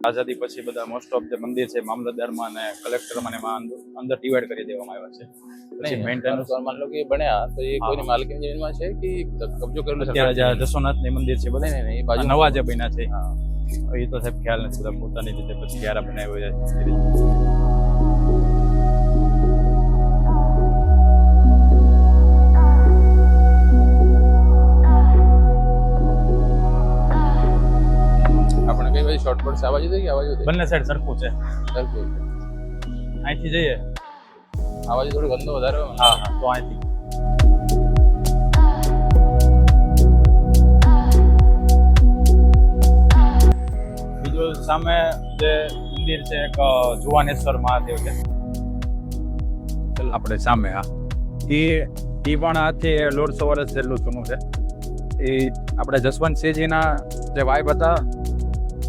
આઝાદી પછી બધા મોસ્ટ ઓફ જે મંદિર છે મામલતદારમાં અને કલેક્ટરમાં એમાં અંદર ડિવાઈડ કરી દેવામાં આવ્યા છે. પછી મેન્ટેનન્સ માન લો કે બન્યા તો એ કોઈની માલિકીની જમીનમાં છે કે કબજો કરેલો છે? અત્યારે જે જસોનાથની મંદિર છે બધા નહીં, એ બાજુ નવા જે બન્યા છે એ તો સાહેબ ખ્યાલ નથી, બધા પોતાની રીતે પછી ક્યારે બનાવ્યો છે. આપણે કઈ બાજુ શોર્ટકટ છે? આ બાજુ થઈ કે આ બાજુ થઈ? બંને સાઈડ સરખું છે. સરખું. અહીંથી જઈએ આ બાજુ થોડું ગંદો વધારે હોય. હા હા, તો અહીંથી બીજું સામે જે મંદિર છે એક જુવાનેશ્વર મહાદેવ છે આપણે સામે. હા, એ પણ આથી 150 વર્ષ જેટલું જૂનું છે. એ આપણે જસવંતસિંહજીના જે વાઇફ હતા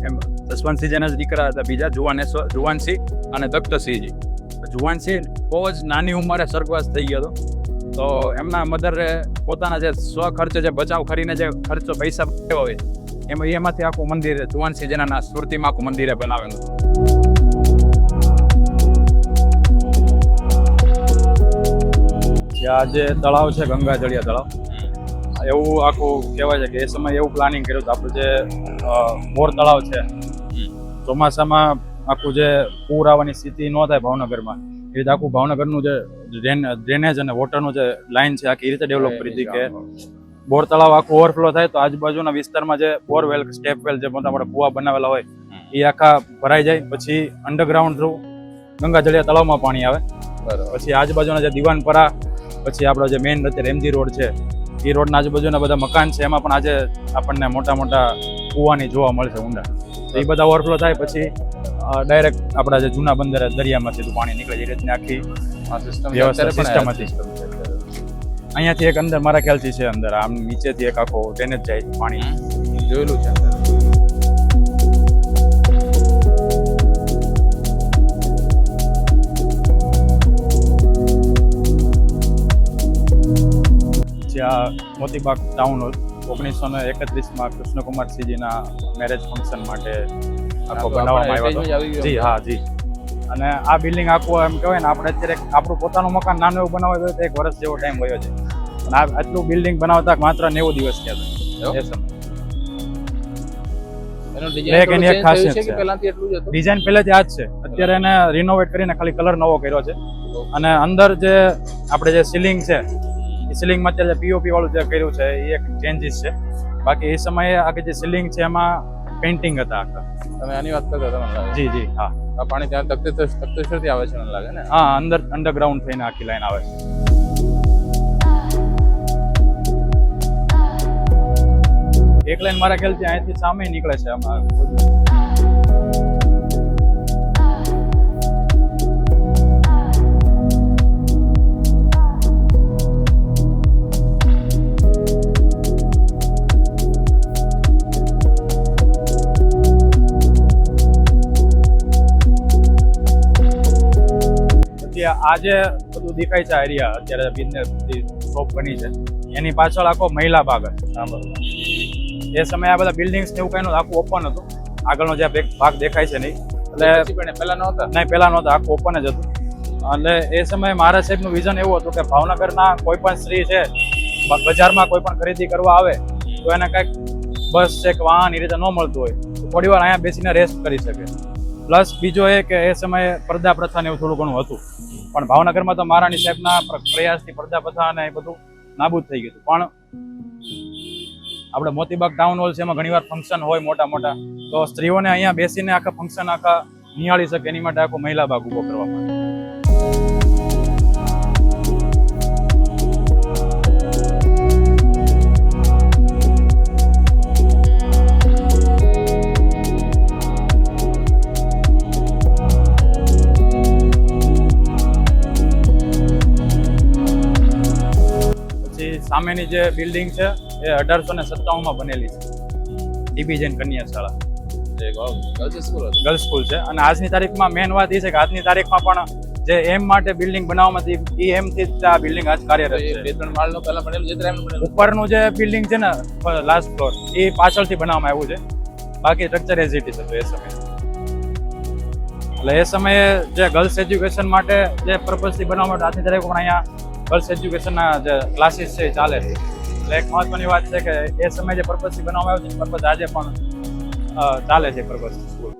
એમ જસવંતસિંહજીના જ દીકરા હતા બીજા જુવાનસિંહ અને દત્તસિંહજી. જુવાનસિંહ બહુ જ નાની ઉંમરે સ્વર્ગવાસ થઈ ગયો હતો, તો એમના મધરે પોતાના જે સ્વખર્ચે જે બચાવ કરીને જે ખર્ચો પૈસા બચાવ્યો હોય એમાંથી આખું મંદિર જુવાનસિંહજીના સ્મૃતિમાં આખું મંદિરે બનાવેલું. આ જે તળાવ છે ગંગાજળિયા તળાવ, એવું આખું કહેવાય છે કે એ સમયે એવું પ્લાનિંગ કર્યું હતું. આપણું જે મોર તળાવ છે ચોમાસામાં આખું જે પૂર આવવાની સ્થિતિ ન થાય ભાવનગરમાં, એ રીતે આખું ભાવનગરનું જે ડ્રેનેજ અને વોટરનું જે લાઇન છે આખી રીતે ડેવલપ કરી હતી કે બોર તળાવ આખું ઓવરફ્લો થાય તો આજુબાજુના વિસ્તારમાં જે બોરવેલ સ્ટેપવેલ જે મોટા મોટા કુવા બનાવેલા હોય એ આખા ભરાઈ જાય. પછી અંડરગ્રાઉન્ડ થ્રુ ગંગાજળિયા તળાવમાં પાણી આવે. પછી આજુબાજુના જે દિવાનપરા, પછી આપણો જે મેઇન અત્યારે એમજી રોડ છે એ રોડના આજુબાજુના બધા મકાન છે એમાં પણ આજે આપણને મોટા મોટા કુવાની જોવા મળશે ઊંડા. એ બધા ઓવરફ્લો થાય પછી ડાયરેક્ટ આપણા જે જૂના બંદર દરિયામાં સીધું પાણી નીકળે. એ રીતની આખી સિસ્ટમ હતી. અહીંયાથી એક અંદર મારા ખ્યાલથી છે અંદર આમ નીચેથી એક આખો ડ્રેનેજ જાય પાણી, જોયેલું છે. જ્યાં મોતીબાગ ટાઉન હોલ 1931માં કૃષ્ણકુમારસિંહજીના મેરેજ ફંક્શન માટે આખો બનાવવામાં આવ્યો હતો. જી હા જી. અને આ બિલ્ડિંગ આખું એમ કહેવાય ને આપણે અત્યારે આપણું પોતાનું મકાન નાનું એવું બનાવવું હોય તો 1 વર્ષ જેવો ટાઈમ વયો છે. અને આ આટલું બિલ્ડિંગ બનાવતા માત્ર 90 દિવસ થયા હતા એ સમય. ડિઝાઇન પહેલેથી આ જ છે. અત્યારે એને રિનોવેટ કરીને ખાલી કલર નવો કર્યો છે. અને અંદર જે આપણે જે સીલિંગ છે એ સીલિંગમાં અત્યારે પીઓપી વાળું જે કર્યું છે એ એક ચેન્જીસ છે. બાકી એ સમયે આખી જે સીલિંગ છે એમાં પેઇન્ટિંગ હતા આખા. તમે આની વાત કરતા હતા મને લાગે. જી જી હા. આ પાણી ત્યાં તખ્તેશ્વરથી આવે છે મને લાગે ને? હા, અંદર અંડરગ્રાઉન્ડ થઈને આખી લાઈન આવે છે. એક લાઈન મારા ખ્યાલથી અહીંથી સામે નીકળે છે આમાં. આ જે બધું દેખાય છે એરિયા અત્યારે બિઝનેસ શોપ બની છે એની પાછળ આખો મહિલા બાગ હતો. એ સમયે આ બધા બિલ્ડિંગ્સ ને એવું કઈ નતું, આખું ઓપન હતું. આગળનો જે ભાગ દેખાય છે નહીં એટલે પહેલા નહોતા, આખું ઓપન જ હતું. એટલે એ સમયે મહારાજ સાહેબનું વિઝન એવું હતું કે ભાવનગરના કોઈ પણ સ્ત્રી છે બજારમાં કોઈ પણ ખરીદી કરવા આવે તો એને કંઈક બસ છે કે વાહન એ રીતે ન મળતું હોય તો થોડી વાર અહીંયા બેસીને રેસ્ટ કરી શકે. પ્લસ બીજો એ કે એ સમયે પડદા પ્રથા ને એવું થોડું ઘણું હતું, પણ ભાવનગરમાં તો મહારાણી સાહેબના પ્રયાસથી પડદા પ્રથા અને એ બધું નાબૂદ થઈ ગયું. પણ આપણે મોતીબાગ ટાઉન હોલ છે એમાં ઘણીવાર ફંક્શન હોય મોટા મોટા, તો સ્ત્રીઓને અહીંયા બેસીને આખા ફંક્શન આખા નિહાળી શકે એની માટે આખો મહિલા બાગ ઉભો કરવામાં આવે. સામેની જે બિલ્ડિંગ છે એ 1857માં બનેલી છે. ડીબી જૈન કન્યા શાળા ગર્લ્સ સ્કૂલ છે. અને આજની તારીખમાં મેન વાત એ છે કે આજની તારીખમાં પણ જે એમ માટે બિલ્ડિંગ બનાવવામાં એ એમથી જ આ બિલ્ડિંગ આજ કાર્યરત છે. 2-3 માળનો પહેલા બનેલું છે, ઉપરનું જે બિલ્ડિંગ છે ને લાસ્ટ ફ્લોર એ પાછળથી બનાવવામાં આવ્યું છે. બાકી સ્ટ્રક્ચર એઝ ઇટ ઇઝ હતું એ સમયે. એટલે એ સમયે જે ગર્લ્સ એજ્યુકેશન માટે જે પર્પઝથી બનાવવામાં આજની તારીખ પણ અહીંયા ગર્લ્સ એજ્યુકેશનના જે ક્લાસીસ છે એ ચાલે છે. એટલે એક મહત્વની વાત છે કે એ સમયે જે પર્પઝથી બનાવવામાં આવ્યું છે પર્પઝ આજે પણ ચાલે છે પર્પઝ સ્કૂલ.